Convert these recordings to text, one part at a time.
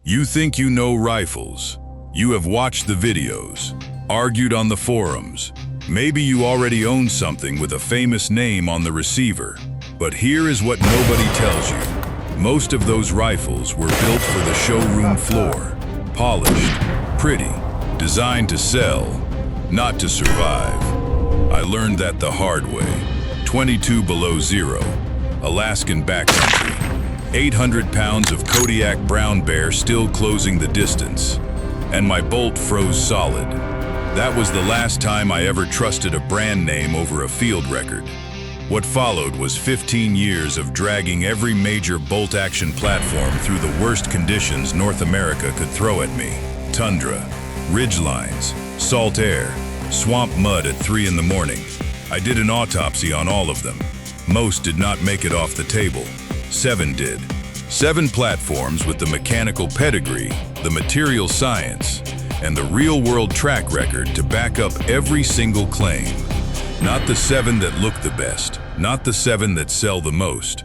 You think you know rifles. You have watched the videos, argued on the forums. Maybe you already own something with a famous name on the receiver. But here is what nobody tells you. Most of those rifles were built for the showroom floor. Polished, pretty, designed to sell, not to survive. I learned that the hard way. 22 below zero, Alaskan backcountry. 800 pounds of Kodiak brown bear still closing the distance. And my bolt froze solid. That was the last time I ever trusted a brand name over a field record. What followed was 15 years of dragging every major bolt-action platform through the worst conditions North America could throw at me. Tundra, ridgelines, salt air, swamp mud at 3 in the morning. I did an autopsy on all of them. Most did not make it off the table. 7 did. 7 platforms with the mechanical pedigree, the material science, and the real-world track record to back up every single claim. Not the 7 that look the best, not the 7 that sell the most.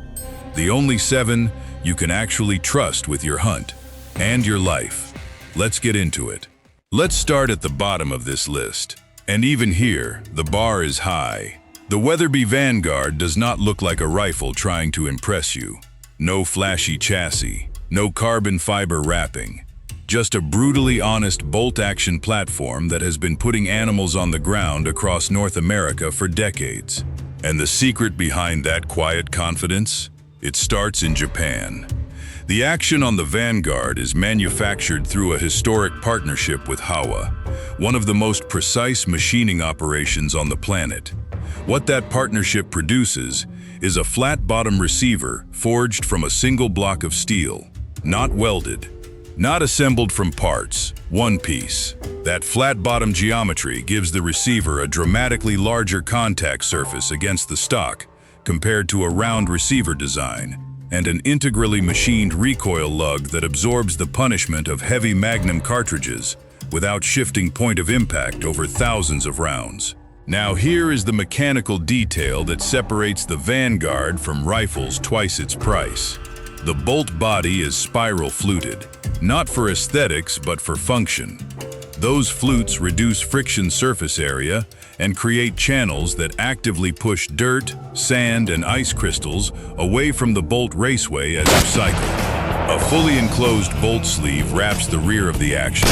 The only 7 you can actually trust with your hunt and your life. Let's get into it. Let's start at the bottom of this list. And even here, the bar is high. The Weatherby Vanguard does not look like a rifle trying to impress you. No flashy chassis, no carbon fiber wrapping. Just a brutally honest bolt-action platform that has been putting animals on the ground across North America for decades. And the secret behind that quiet confidence? It starts in Japan. The action on the Vanguard is manufactured through a historic partnership with Howa, one of the most precise machining operations on the planet. What that partnership produces is a flat-bottom receiver forged from a single block of steel, not welded, not assembled from parts, one piece. That flat-bottom geometry gives the receiver a dramatically larger contact surface against the stock compared to a round receiver design, and an integrally machined recoil lug that absorbs the punishment of heavy Magnum cartridges without shifting point of impact over thousands of rounds. Now here is the mechanical detail that separates the Vanguard from rifles twice its price. The bolt body is spiral fluted, not for aesthetics but for function. Those flutes reduce friction surface area and create channels that actively push dirt, sand, and ice crystals away from the bolt raceway as you cycle. A fully enclosed bolt sleeve wraps the rear of the action,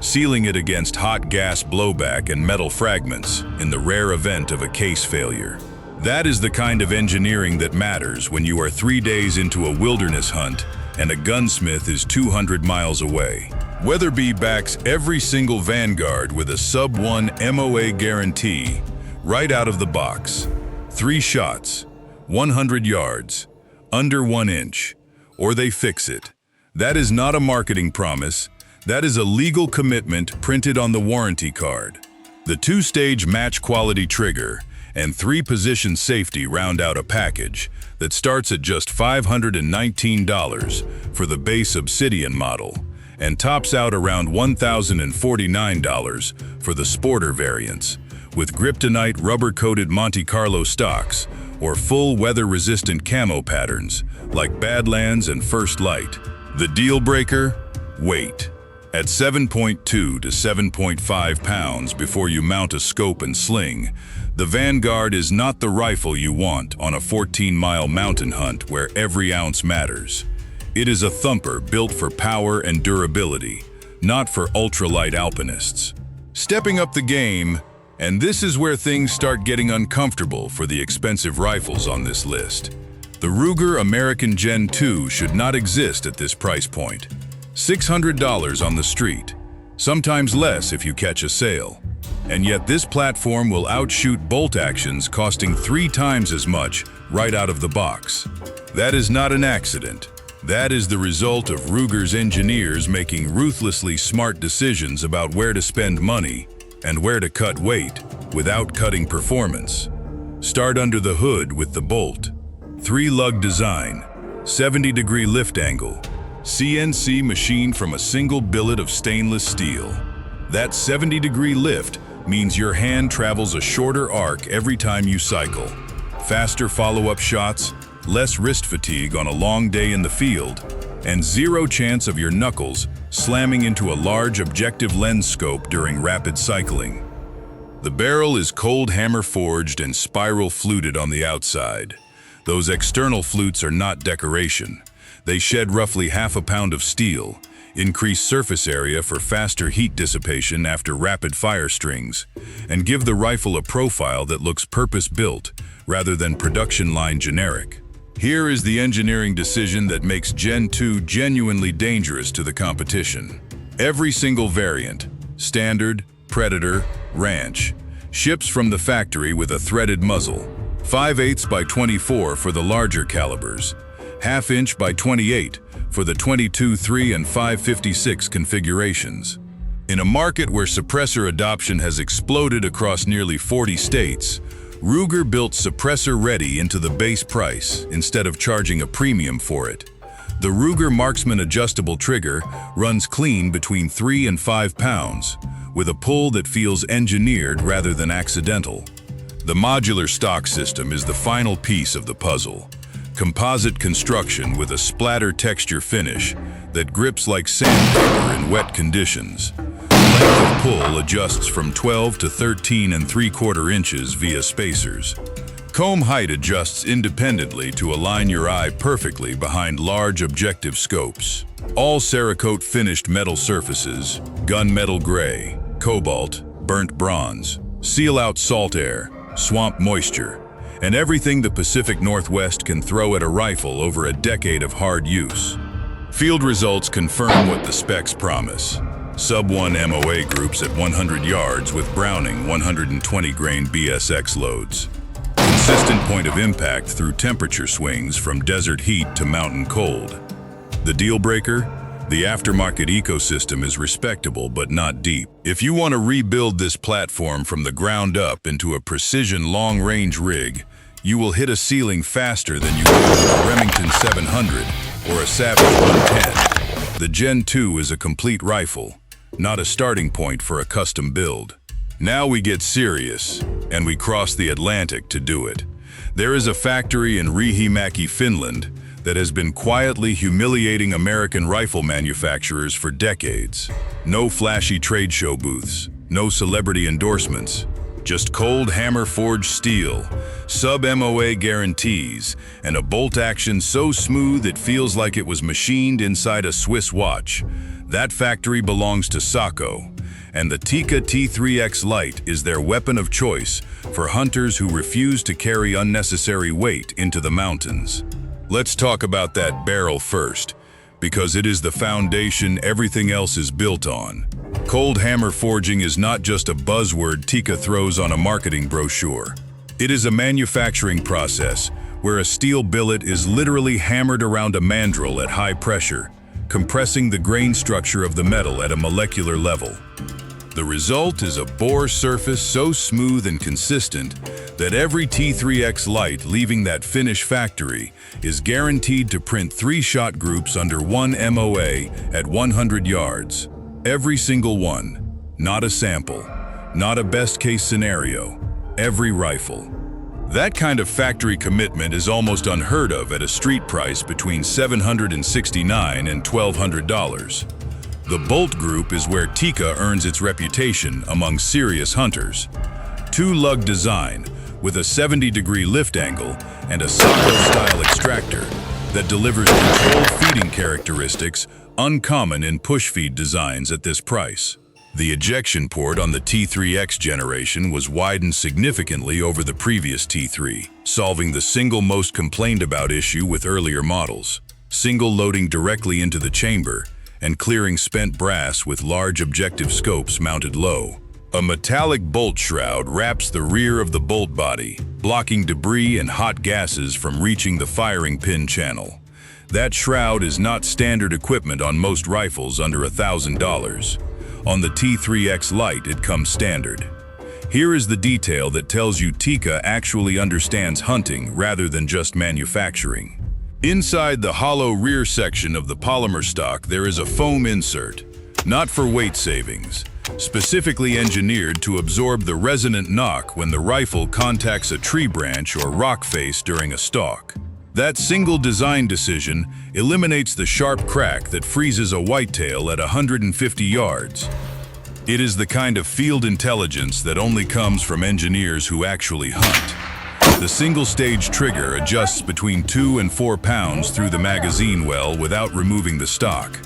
sealing it against hot gas blowback and metal fragments in the rare event of a case failure. That is the kind of engineering that matters when you are 3 days into a wilderness hunt and a gunsmith is 200 miles away. Weatherby backs every single Vanguard with a sub-1 MOA guarantee right out of the box. 3 shots, 100 yards, under 1 inch, or they fix it. That is not a marketing promise. That is a legal commitment printed on the warranty card. The 2-stage match quality trigger and 3-position safety round out a package that starts at just $519 for the base Obsidian model and tops out around $1,049 for the Sporter variants, with Kryptonite rubber-coated Monte Carlo stocks or full weather-resistant camo patterns like Badlands and First Lite. The deal breaker? Weight. At 7.2 to 7.5 pounds before you mount a scope and sling, the Vanguard is not the rifle you want on a 14-mile mountain hunt where every ounce matters. It is a thumper built for power and durability, not for ultralight alpinists. Stepping up the game, and this is where things start getting uncomfortable for the expensive rifles on this list. The Ruger American Gen 2 should not exist at this price point. $600 on the street, sometimes less if you catch a sale. And yet this platform will outshoot bolt actions costing 3 times as much right out of the box. That is not an accident. That is the result of Ruger's engineers making ruthlessly smart decisions about where to spend money and where to cut weight without cutting performance. Start under the hood with the bolt. 3-lug design, 70-degree lift angle, CNC machined from a single billet of stainless steel. That 70-degree lift means your hand travels a shorter arc every time you cycle. Faster follow-up shots, less wrist fatigue on a long day in the field, and zero chance of your knuckles slamming into a large objective lens scope during rapid cycling. The barrel is cold hammer forged and spiral fluted on the outside. Those external flutes are not decoration. They shed roughly half a pound of steel, increase surface area for faster heat dissipation after rapid fire strings, and give the rifle a profile that looks purpose-built rather than production line generic. Here is the engineering decision that makes Gen 2 genuinely dangerous to the competition. Every single variant, Standard, Predator, Ranch, ships from the factory with a threaded muzzle, 5/8 by 24 for the larger calibers, 1/2 inch by 28 for the 22-3 and 5.56 configurations. In a market where suppressor adoption has exploded across nearly 40 states, Ruger built suppressor-ready into the base price instead of charging a premium for it. The Ruger Marksman adjustable trigger runs clean between 3 and 5 pounds, with a pull that feels engineered rather than accidental. The modular stock system is the final piece of the puzzle. Composite construction with a splatter texture finish that grips like sandpaper in wet conditions. Length of pull adjusts from 12 to 13 3/4 inches via spacers. Comb height adjusts independently to align your eye perfectly behind large objective scopes. All Cerakote finished metal surfaces, gunmetal gray, cobalt, burnt bronze, seal out salt air, swamp moisture, and everything the Pacific Northwest can throw at a rifle over a decade of hard use. Field results confirm what the specs promise. Sub-1 MOA groups at 100 yards with Browning 120 grain BSX loads. Consistent point of impact through temperature swings from desert heat to mountain cold. The deal breaker? The aftermarket ecosystem is respectable but not deep. If you want to rebuild this platform from the ground up into a precision long-range rig, you will hit a ceiling faster than you will with a Remington 700 or a Savage 110. The Gen 2 is a complete rifle, not a starting point for a custom build. Now we get serious, and we cross the Atlantic to do it. There is a factory in Riihimäki, Finland, that has been quietly humiliating American rifle manufacturers for decades. No flashy trade show booths, no celebrity endorsements, just cold hammer-forged steel, sub-MOA guarantees, and a bolt action so smooth it feels like it was machined inside a Swiss watch. That factory belongs to Sako, and the Tikka T3X Lite is their weapon of choice for hunters who refuse to carry unnecessary weight into the mountains. Let's talk about that barrel first, because it is the foundation everything else is built on. Cold hammer forging is not just a buzzword Tikka throws on a marketing brochure. It is a manufacturing process where a steel billet is literally hammered around a mandrel at high pressure, compressing the grain structure of the metal at a molecular level. The result is a bore surface so smooth and consistent that every T3X Lite leaving that Finnish factory is guaranteed to print 3 shot groups under 1 MOA at 100 yards. Every single one. Not a sample. Not a best-case scenario. Every rifle. That kind of factory commitment is almost unheard of at a street price between $769 and $1,200. The bolt group is where Tikka earns its reputation among serious hunters. 2-lug design with a 70-degree lift angle and a Sako-style extractor that delivers controlled feeding characteristics uncommon in push-feed designs at this price. The ejection port on the T3X generation was widened significantly over the previous T3, solving the single most complained about issue with earlier models. Single loading directly into the chamber and clearing spent brass with large objective scopes mounted low. A metallic bolt shroud wraps the rear of the bolt body, blocking debris and hot gases from reaching the firing pin channel. That shroud is not standard equipment on most rifles under $1,000. On the T3X Lite, it comes standard. Here is the detail that tells you Tikka actually understands hunting rather than just manufacturing. Inside the hollow rear section of the polymer stock, there is a foam insert, not for weight savings, specifically engineered to absorb the resonant knock when the rifle contacts a tree branch or rock face during a stalk. That single design decision eliminates the sharp crack that freezes a whitetail at 150 yards. It is the kind of field intelligence that only comes from engineers who actually hunt. The single-stage trigger adjusts between 2 and 4 pounds through the magazine well without removing the stock.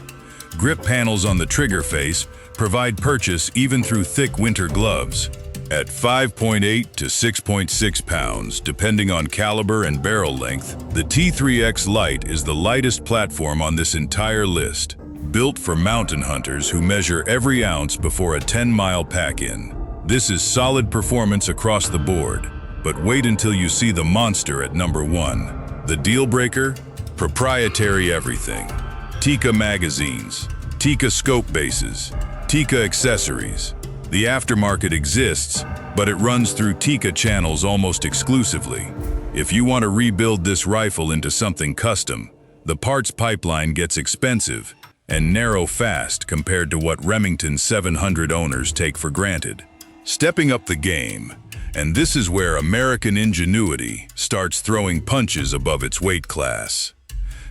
Grip panels on the trigger face provide purchase even through thick winter gloves. At 5.8 to 6.6 pounds, depending on caliber and barrel length, the T3X Lite is the lightest platform on this entire list. Built for mountain hunters who measure every ounce before a 10-mile pack-in. This is solid performance across the board, but wait until you see the monster at number 1. The deal breaker? Proprietary everything. Tikka magazines, Tikka scope bases, Tikka accessories. The aftermarket exists, but it runs through Tikka channels almost exclusively. If you want to rebuild this rifle into something custom, the parts pipeline gets expensive and narrow fast compared to what Remington 700 owners take for granted. Stepping up the game, and this is where American ingenuity starts throwing punches above its weight class.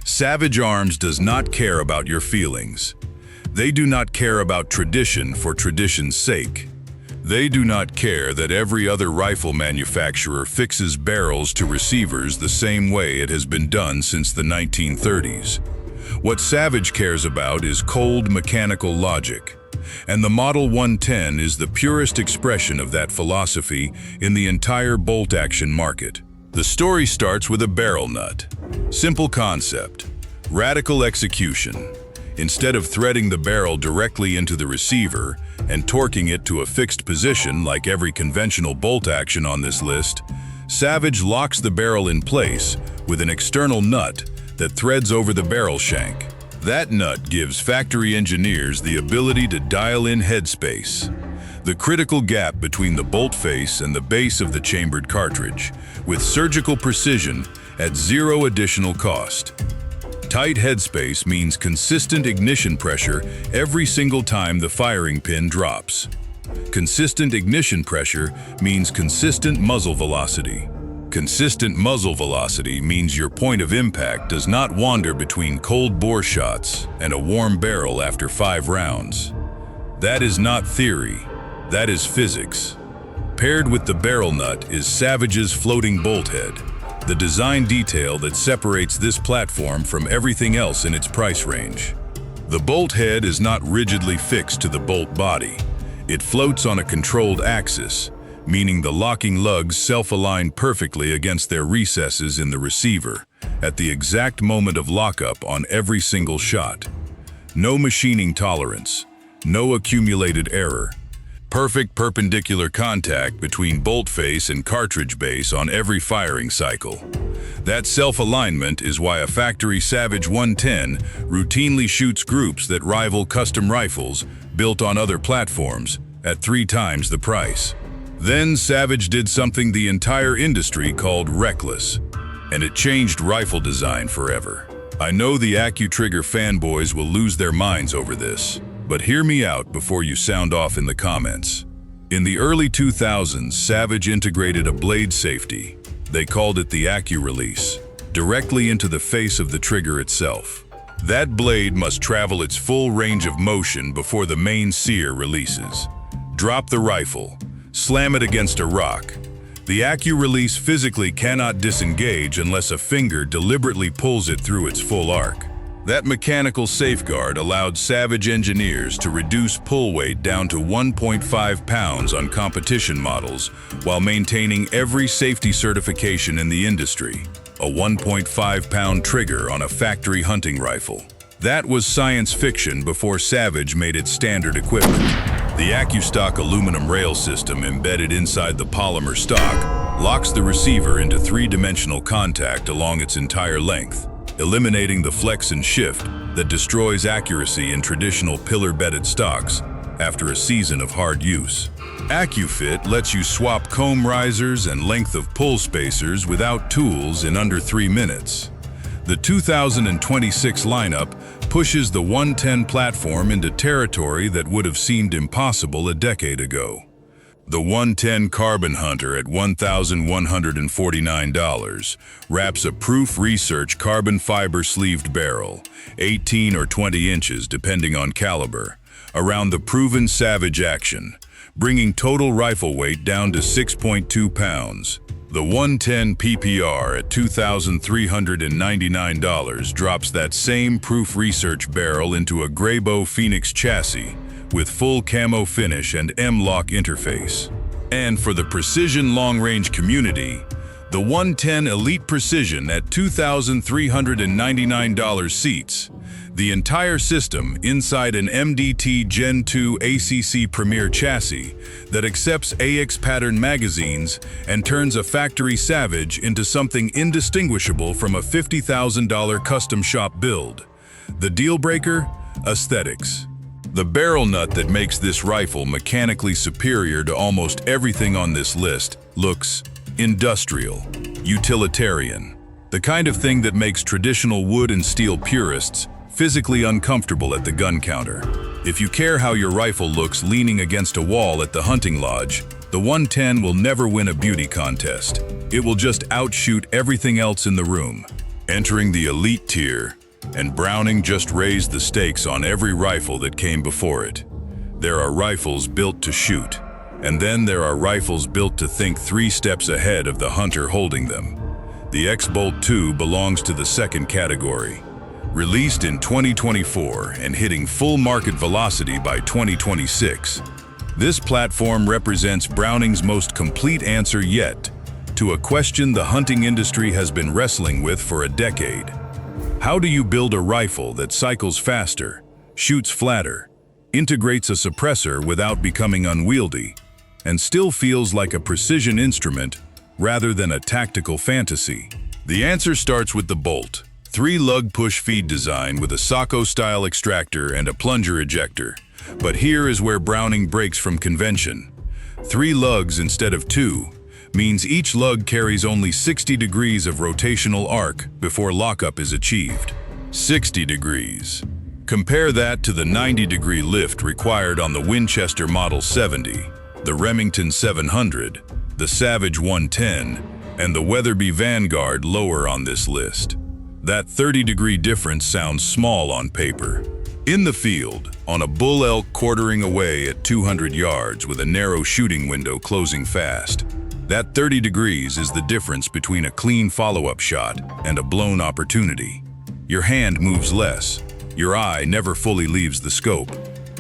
Savage Arms does not care about your feelings. They do not care about tradition for tradition's sake. They do not care that every other rifle manufacturer fixes barrels to receivers the same way it has been done since the 1930s. What Savage cares about is cold mechanical logic, and the Model 110 is the purest expression of that philosophy in the entire bolt-action market. The story starts with a barrel nut. Simple concept, radical execution. Instead of threading the barrel directly into the receiver and torquing it to a fixed position like every conventional bolt action on this list, Savage locks the barrel in place with an external nut that threads over the barrel shank. That nut gives factory engineers the ability to dial in headspace, the critical gap between the bolt face and the base of the chambered cartridge, with surgical precision at zero additional cost. Tight headspace means consistent ignition pressure every single time the firing pin drops. Consistent ignition pressure means consistent muzzle velocity. Consistent muzzle velocity means your point of impact does not wander between cold bore shots and a warm barrel after 5 rounds. That is not theory, that is physics. Paired with the barrel nut is Savage's floating bolt head, the design detail that separates this platform from everything else in its price range. The bolt head is not rigidly fixed to the bolt body. It floats on a controlled axis, meaning the locking lugs self-align perfectly against their recesses in the receiver at the exact moment of lockup on every single shot. No machining tolerance, no accumulated error. Perfect perpendicular contact between bolt face and cartridge base on every firing cycle. That self-alignment is why a factory Savage 110 routinely shoots groups that rival custom rifles built on other platforms at 3 times the price. Then Savage did something the entire industry called reckless, and it changed rifle design forever. I know the AccuTrigger fanboys will lose their minds over this, but hear me out before you sound off in the comments. In the early 2000s, Savage integrated a blade safety, they called it the AccuRelease, directly into the face of the trigger itself. That blade must travel its full range of motion before the main sear releases. Drop the rifle, slam it against a rock. The AccuRelease physically cannot disengage unless a finger deliberately pulls it through its full arc. That mechanical safeguard allowed Savage engineers to reduce pull weight down to 1.5 pounds on competition models while maintaining every safety certification in the industry, a 1.5-pound trigger on a factory hunting rifle. That was science fiction before Savage made it standard equipment. The AccuStock aluminum rail system embedded inside the polymer stock locks the receiver into 3-dimensional contact along its entire length, eliminating the flex and shift that destroys accuracy in traditional pillar-bedded stocks after a season of hard use. AccuFit lets you swap comb risers and length of pull spacers without tools in under 3 minutes. The 2026 lineup pushes the 110 platform into territory that would have seemed impossible a decade ago. The 110 Carbon Hunter at $1,149 wraps a Proof Research carbon fiber sleeved barrel, 18 or 20 inches depending on caliber, around the proven Savage action, bringing total rifle weight down to 6.2 pounds. The 110 PPR at $2,399 drops that same Proof Research barrel into a Grayboe Phoenix chassis with full camo finish and M-LOK interface. And for the precision long-range community, the 110 Elite Precision at $2,399 seats the entire system inside an MDT Gen 2 ACC Premier chassis that accepts AX pattern magazines and turns a factory Savage into something indistinguishable from a $50,000 custom shop build. The deal breaker? Aesthetics. The barrel nut that makes this rifle mechanically superior to almost everything on this list looks industrial, utilitarian, the kind of thing that makes traditional wood and steel purists physically uncomfortable at the gun counter. If you care how your rifle looks leaning against a wall at the hunting lodge, the 110 will never win a beauty contest. It will just outshoot everything else in the room. Entering the elite tier, and Browning just raised the stakes on every rifle that came before it. There are rifles built to shoot, and then there are rifles built to think 3 steps ahead of the hunter holding them. The X-Bolt 2 belongs to the second category. Released in 2024 and hitting full market velocity by 2026, this platform represents Browning's most complete answer yet to a question the hunting industry has been wrestling with for a decade. How do you build a rifle that cycles faster, shoots flatter, integrates a suppressor without becoming unwieldy, and still feels like a precision instrument rather than a tactical fantasy? The answer starts with the bolt. 3-lug push-feed design with a Socko-style extractor and a plunger ejector. But here is where Browning breaks from convention. 3 lugs instead of 2 means each lug carries only 60 degrees of rotational arc before lockup is achieved. 60 degrees. Compare that to the 90-degree lift required on the Winchester Model 70, the Remington 700, the Savage 110, and the Weatherby Vanguard lower on this list. That 30-degree difference sounds small on paper. In the field, on a bull elk quartering away at 200 yards with a narrow shooting window closing fast, that 30 degrees is the difference between a clean follow-up shot and a blown opportunity. Your hand moves less. Your eye never fully leaves the scope.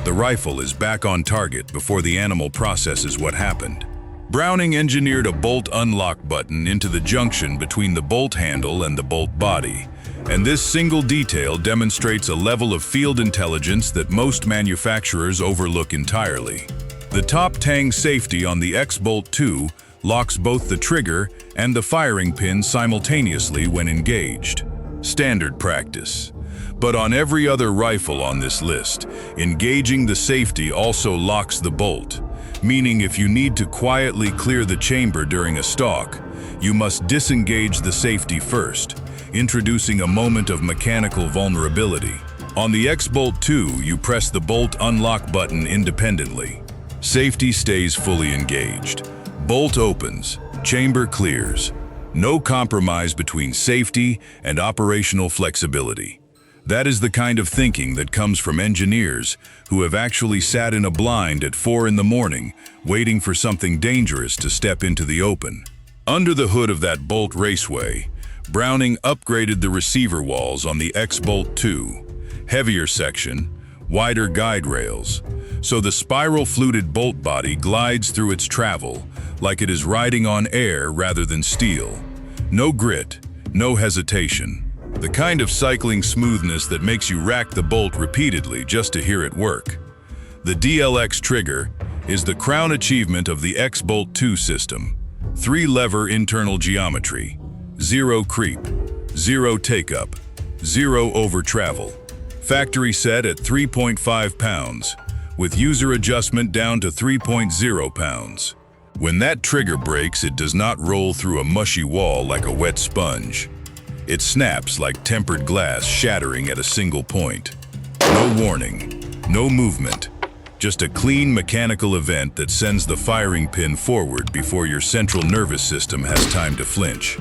The rifle is back on target before the animal processes what happened. Browning engineered a bolt unlock button into the junction between the bolt handle and the bolt body, and this single detail demonstrates a level of field intelligence that most manufacturers overlook entirely. The top tang safety on the X-Bolt 2 locks both the trigger and the firing pin simultaneously when engaged. Standard practice. But on every other rifle on this list, engaging the safety also locks the bolt, meaning if you need to quietly clear the chamber during a stalk, you must disengage the safety first, introducing a moment of mechanical vulnerability. On the X-Bolt 2, you press the bolt unlock button independently. Safety stays fully engaged. Bolt opens, chamber clears. No compromise between safety and operational flexibility. That is the kind of thinking that comes from engineers who have actually sat in a blind at 4 in the morning, waiting for something dangerous to step into the open. Under the hood of that Bolt Raceway, Browning upgraded the receiver walls on the X-Bolt 2. Heavier section, wider guide rails, so the spiral-fluted bolt body glides through its travel like it is riding on air rather than steel. No grit, no hesitation. The kind of cycling smoothness that makes you rack the bolt repeatedly just to hear it work. The DLX trigger is the crown achievement of the X-Bolt 2 system. 3-lever internal geometry, 0 creep, 0 take-up, 0 over-travel. Factory set at 3.5 pounds, with user adjustment down to 3.0 pounds. When that trigger breaks, it does not roll through a mushy wall like a wet sponge. It snaps like tempered glass shattering at a single point. No warning, no movement, just a clean mechanical event that sends the firing pin forward before your central nervous system has time to flinch.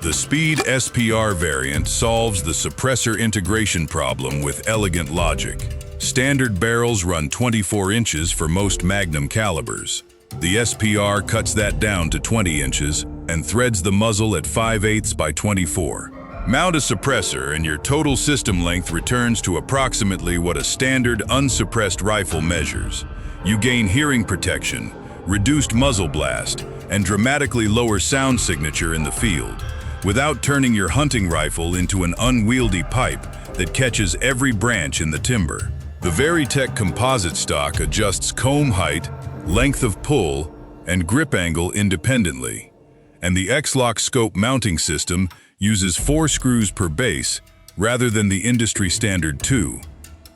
The Speed SPR variant solves the suppressor integration problem with elegant logic. Standard barrels run 24 inches for most Magnum calibers. The SPR cuts that down to 20 inches and threads the muzzle at 5/8 by 24. Mount a suppressor and your total system length returns to approximately what a standard unsuppressed rifle measures. You gain hearing protection, reduced muzzle blast, and dramatically lower sound signature in the field, without turning your hunting rifle into an unwieldy pipe that catches every branch in the timber. The Veritech composite stock adjusts comb height, length of pull, and grip angle independently, and the X-Lock scope mounting system uses 4 screws per base rather than the industry standard 2,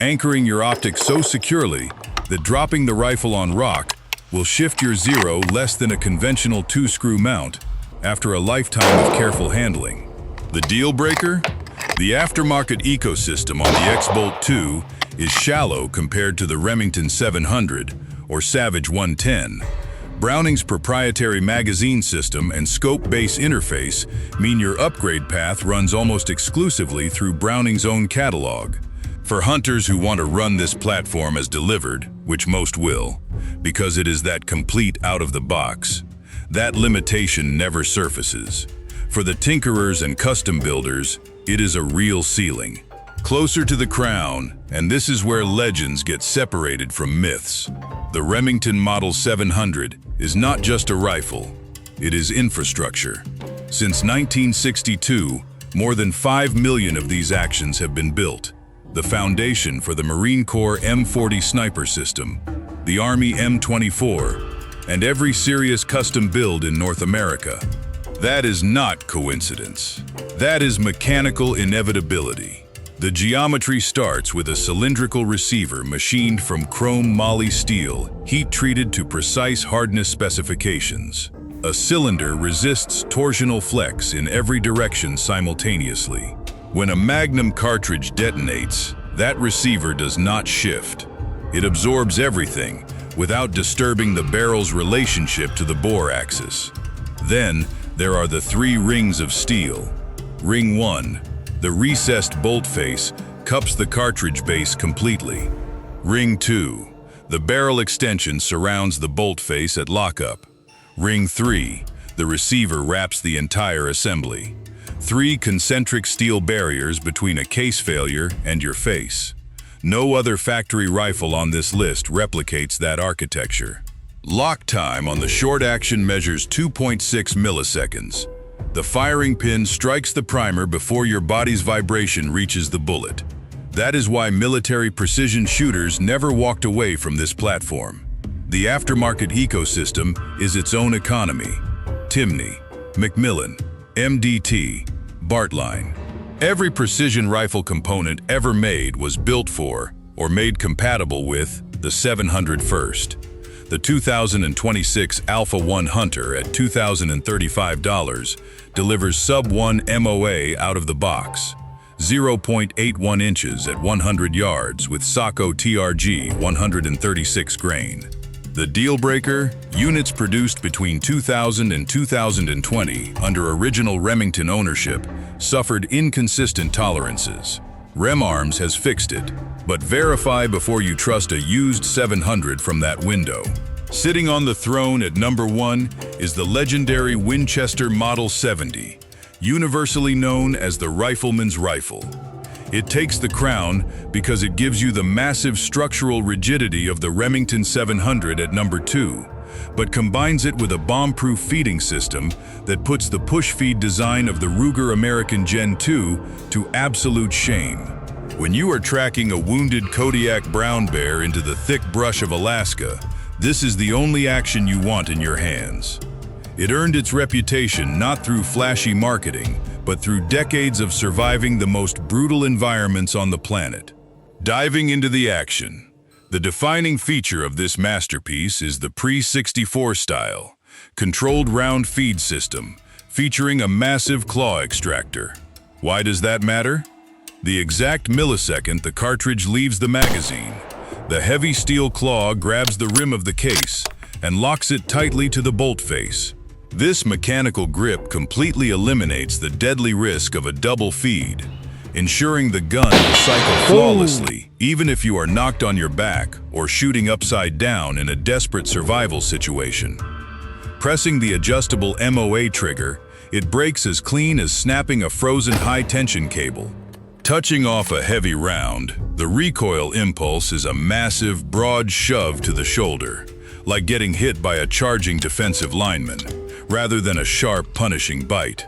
anchoring your optics so securely that dropping the rifle on rock will shift your zero less than a conventional 2-screw mount after a lifetime of careful handling. The deal breaker? The aftermarket ecosystem on the X-Bolt 2 is shallow compared to the Remington 700 or Savage 110. Browning's proprietary magazine system and scope base interface mean your upgrade path runs almost exclusively through Browning's own catalog. For hunters who want to run this platform as delivered, which most will, because it is that complete out-of-the-box, that limitation never surfaces. For the tinkerers and custom builders, it is a real ceiling. Closer to the crown, and this is where legends get separated from myths. The Remington Model 700 is not just a rifle, it is infrastructure. Since 1962, more than 5 million of these actions have been built. The foundation for the Marine Corps M40 sniper system, the Army M24, and every serious custom build in North America. That is not coincidence. That is mechanical inevitability. The geometry starts with a cylindrical receiver machined from chrome moly steel, heat-treated to precise hardness specifications. A cylinder resists torsional flex in every direction simultaneously. When a Magnum cartridge detonates, that receiver does not shift. It absorbs everything without disturbing the barrel's relationship to the bore axis. Then, there are the 3 rings of steel. Ring 1. The recessed bolt face cups the cartridge base completely. Ring 2. The barrel extension surrounds the bolt face at lockup. Ring 3. The receiver wraps the entire assembly. 3 concentric steel barriers between a case failure and your face. No other factory rifle on this list replicates that architecture. Lock time on the short action measures 2.6 milliseconds. The firing pin strikes the primer before your body's vibration reaches the bullet. That is why military precision shooters never walked away from this platform. The aftermarket ecosystem is its own economy. Timney, Macmillan, MDT, Bartline. Every precision rifle component ever made was built for, or made compatible with, the 700 first. The 2026 Alpha 1 Hunter at $2,035 delivers sub-1 MOA out of the box, 0.81 inches at 100 yards with Sako TRG 136 grain. The deal breaker, units produced between 2000 and 2020 under original Remington ownership suffered inconsistent tolerances. RemArms has fixed it, but verify before you trust a used 700 from that window. Sitting on the throne at number 1 is the legendary Winchester Model 70, universally known as the Rifleman's rifle. It takes the crown because it gives you the massive structural rigidity of the Remington 700 at number 2, but combines it with a bomb-proof feeding system that puts the push-feed design of the Ruger American Gen 2 to absolute shame. When you are tracking a wounded Kodiak brown bear into the thick brush of Alaska, this is the only action you want in your hands. It earned its reputation not through flashy marketing, but through decades of surviving the most brutal environments on the planet. Diving into the action, the defining feature of this masterpiece is the Pre-64 style, controlled round feed system, featuring a massive claw extractor. Why does that matter? The exact millisecond the cartridge leaves the magazine, The heavy steel claw grabs the rim of the case and locks it tightly to the bolt face. This mechanical grip completely eliminates the deadly risk of a double feed, ensuring the gun will cycle flawlessly, even if you are knocked on your back or shooting upside down in a desperate survival situation. Pressing the adjustable MOA trigger, it breaks as clean as snapping a frozen high-tension cable. Touching off a heavy round, the recoil impulse is a massive, broad shove to the shoulder, like getting hit by a charging defensive lineman, rather than a sharp, punishing bite.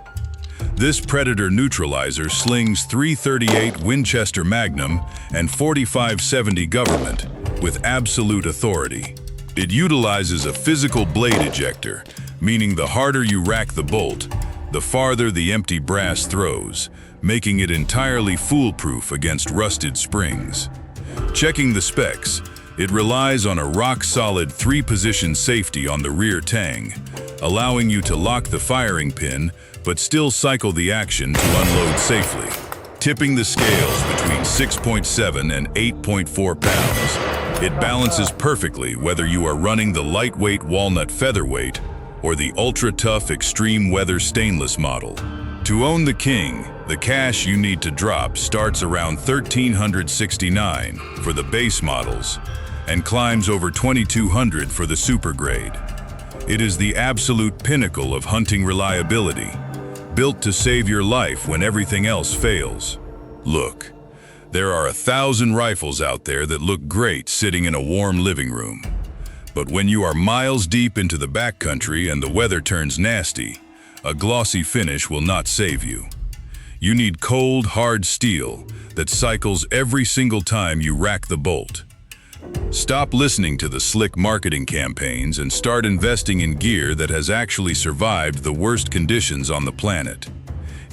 This Predator neutralizer slings .338 Winchester Magnum and .45-70 Government with absolute authority. It utilizes a physical blade ejector, meaning the harder you rack the bolt, the farther the empty brass throws, making it entirely foolproof against rusted springs. Checking the specs, it relies on a rock-solid 3-position safety on the rear tang, allowing you to lock the firing pin but still cycle the action to unload safely, tipping the scales between 6.7 and 8.4 pounds. It balances perfectly whether you are running the lightweight walnut featherweight or the ultra-tough extreme weather stainless model. To own the King, the cash you need to drop starts around $1,369 for the base models and climbs over $2,200 for the super grade. It is the absolute pinnacle of hunting reliability, built to save your life when everything else fails. Look, there are 1,000 rifles out there that look great sitting in a warm living room. But when you are miles deep into the backcountry and the weather turns nasty, a glossy finish will not save you. You need cold, hard steel that cycles every single time you rack the bolt. Stop listening to the slick marketing campaigns and start investing in gear that has actually survived the worst conditions on the planet.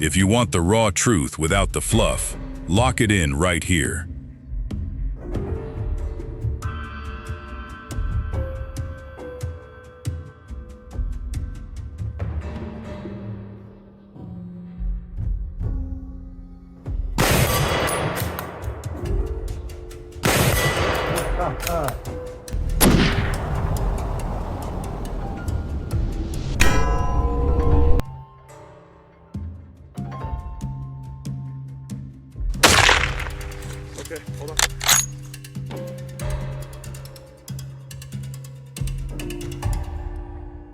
If you want the raw truth without the fluff, lock it in right here. Okay, hold on.